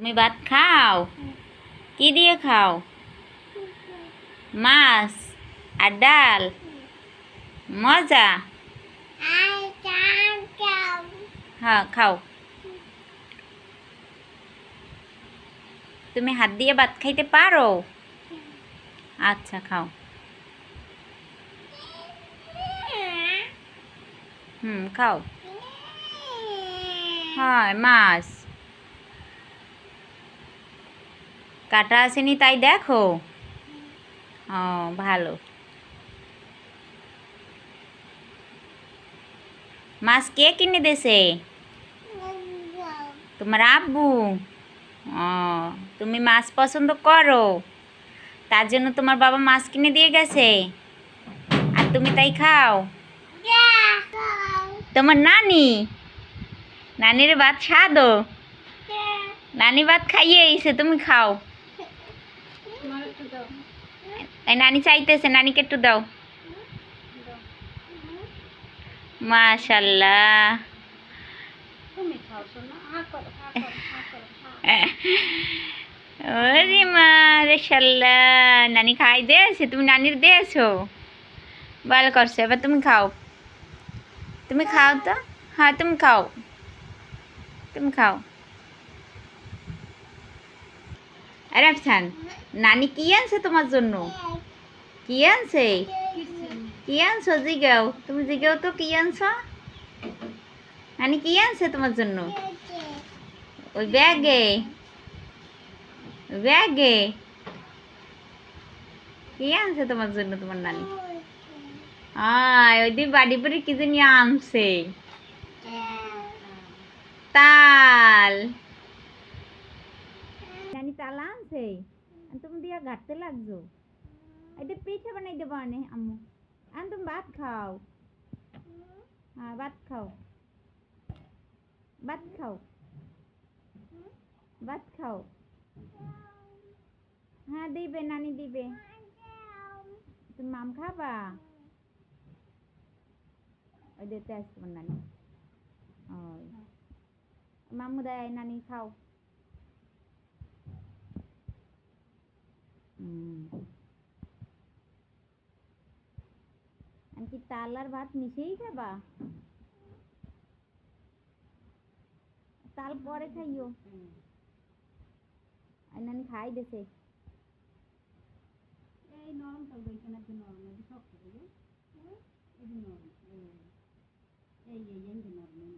তুমি ভাত খাও? কি দিয়ে খাও? মাছ আর ডাল? মজা। হ্যাঁ, খাও। তুমি হাত দিয়ে ভাত খাইতে পারো? আচ্ছা, খাও। খাও। হয়, মাছ কাটা আসেনি তাই দেখো। ও, ভালো। মাছ কে কিনে দেছে? তোমার আব্বু? ও, তুমি মাছ পছন্দ করো, তার জন্য তোমার বাবা মাছ কিনে দিয়ে গেছে, আর তুমি তাই খাও। তোমার নানির ভাত স্বাদো? নানি ভাত খাইয়ে এসে তুমি খাও। এই নানি চাইতেছে, নানিকে একটু দাও। মাশাল্লাহ। ওরে মাশাল্লাহ, নানি খাই দিয়েছে, তুমি নানির দিয়েছো, ভালো করছো। এবার তুমি খাও, তুমি খাও তো। হ্যাঁ, তুমি খাও, তুমি খাও। আরে আফসান, নানি কি আনছে তোমার জন্য? কি আনছে? কি আনছো জিগাও, তুমি জিগাও তো কি আনছো। নানি কি আনছে তোমার জন্য? ওই ব্যাগে, ব্যাগে কি আনছে তোমার জন্য তোমার নানি? ওই দিন বাড়ি বাড়ি কি জানি আনছে, তাল। নানি তাল আনছে, তুমি দিয়া ঘাটতে লাগছো। এটা পিঠে বানাই দেবো আনে আম্মু। তুমি ভাত খাও। হ্যাঁ, ভাত খাও, ভাত খাও, ভাত খাও। হ্যাঁ, দিবে, নানি দিবে। তুমি মাম খাবা? ওই দিতে আসছে তোমার নানি। ওই মামু দেয়, নানি খাও। কি তাল আর ভাত মিশিয়েই খাবা? তাল পরে খাইও। নানি খাই দেছে। এই নরম থাকবে, এখানে একটু নরম, একটু শক্ত হবে। এই যে নরম, এই নরম, নরম।